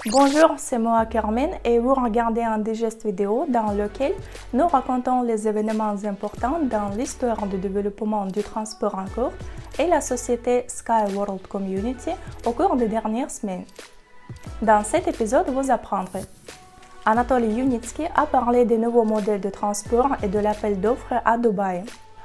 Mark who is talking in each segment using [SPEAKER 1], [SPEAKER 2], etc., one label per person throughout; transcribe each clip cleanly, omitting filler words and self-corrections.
[SPEAKER 1] Bonjour, c'est moi Carmen et vous regardez un digeste vidéo dans lequel nous racontons les événements importants dans l'histoire du développement du transport en courte et la société Sky World Community au cours des dernières semaines. Dans cet épisode, vous apprendrez. Anatoly Yunitsky a parlé des nouveaux modèles de transport et de l'appel d'offres à Dubaï.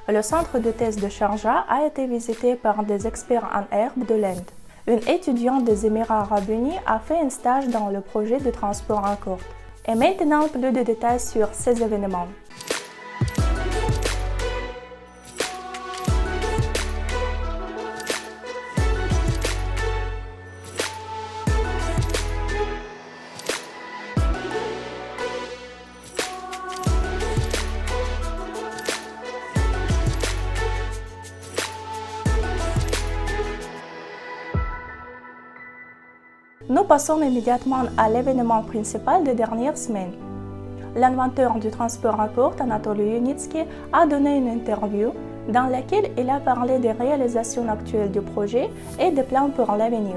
[SPEAKER 1] Le centre de test de Sharjah a été visité par des experts en herbe de l'Inde. Une étudiante des Émirats arabes unis a fait un stage dans le projet de transport en courte. Et maintenant, plus de détails sur ces événements. Nous passons immédiatement à l'événement principal des dernières semaines. L'inventeur du transport en courte, Anatoly Yunitsky, a donné une interview dans laquelle il a parlé des réalisations actuelles du projet et des plans pour l'avenir.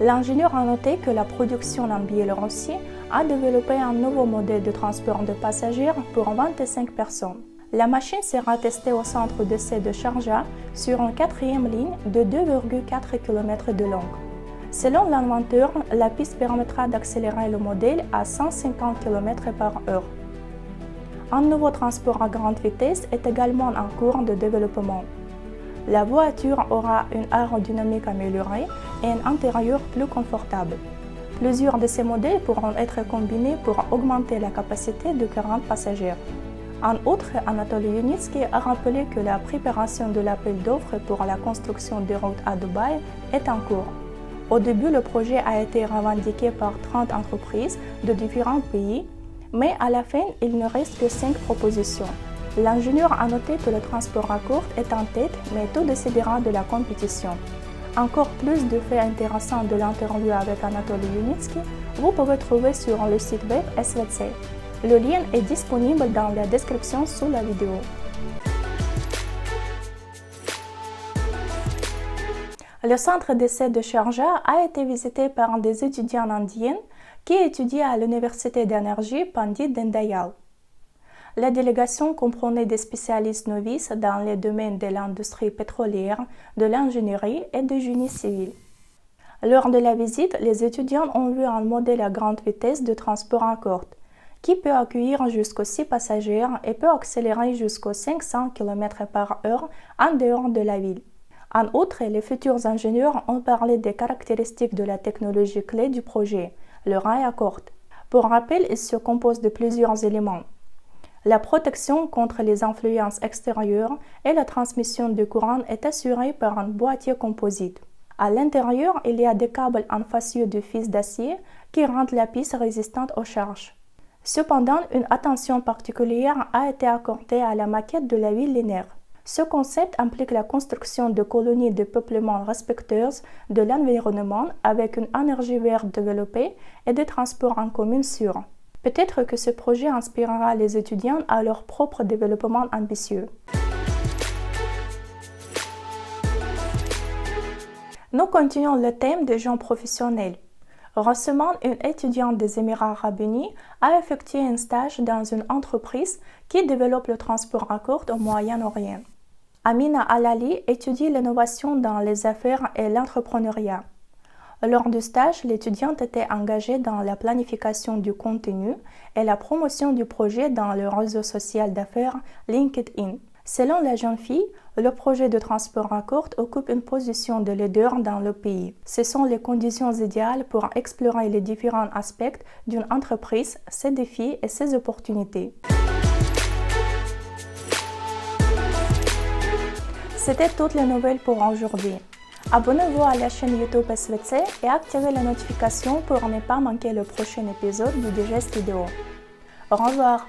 [SPEAKER 1] L'ingénieur a noté que la production en Biélorussie a développé un nouveau modèle de transport de passagers pour 25 personnes. La machine sera testée au centre d'essai de Sharjah sur une quatrième ligne de 2,4 km de longue. Selon l'inventeur, la piste permettra d'accélérer le modèle à 150 km/h. Un nouveau transport à grande vitesse est également en cours de développement. La voiture aura une aérodynamique améliorée et un intérieur plus confortable. Plusieurs de ces modèles pourront être combinés pour augmenter la capacité de 40 passagers. En outre, Anatoly Yunitsky a rappelé que la préparation de l'appel d'offres pour la construction des routes à Dubaï est en cours. Au début, le projet a été revendiqué par 30 entreprises de différents pays, mais à la fin, il ne reste que 5 propositions. L'ingénieur a noté que le transport à courte est en tête, mais tout décidera de la compétition. Encore plus de faits intéressants de l'interview avec Anatoly Yunitsky, vous pouvez trouver sur le site web SVC. Le lien est disponible dans la description sous la vidéo. Le centre d'essai de Sharjah a été visité par des étudiants indiens qui étudient à l'Université d'énergie Pandit Deen-Dayal. La délégation comprenait des spécialistes novices dans les domaines de l'industrie pétrolière, de l'ingénierie et du génie civil. Lors de la visite, les étudiants ont vu un modèle à grande vitesse de transport en courte qui peut accueillir jusqu'aux 6 passagers et peut accélérer jusqu'aux 500 km/h en dehors de la ville. En outre, les futurs ingénieurs ont parlé des caractéristiques de la technologie clé du projet, le rail à courte. Pour rappel, il se compose de plusieurs éléments. La protection contre les influences extérieures et la transmission du courant est assurée par un boîtier composite. À l'intérieur, il y a des câbles en faciaux de fils d'acier qui rendent la piste résistante aux charges. Cependant, une attention particulière a été accordée à la maquette de la ville linéaire. Ce concept implique la construction de colonies de peuplement respectueuses de l'environnement avec une énergie verte développée et des transports en commun sûrs. Peut-être que ce projet inspirera les étudiants à leur propre développement ambitieux. Nous continuons le thème des gens professionnels. Récemment, une étudiante des Émirats arabes unis a effectué un stage dans une entreprise qui développe le transport à courte au Moyen-Orient. Amina Alali étudie l'innovation dans les affaires et l'entrepreneuriat. Lors du stage, l'étudiante était engagée dans la planification du contenu et la promotion du projet dans le réseau social d'affaires LinkedIn. Selon la jeune fille, le projet de transport à courte occupe une position de leader dans le pays. Ce sont les conditions idéales pour explorer les différents aspects d'une entreprise, ses défis et ses opportunités. C'était toutes les nouvelles pour aujourd'hui. Abonnez-vous à la chaîne YouTube SVC et activez les notifications pour ne pas manquer le prochain épisode du digeste vidéo. Au revoir!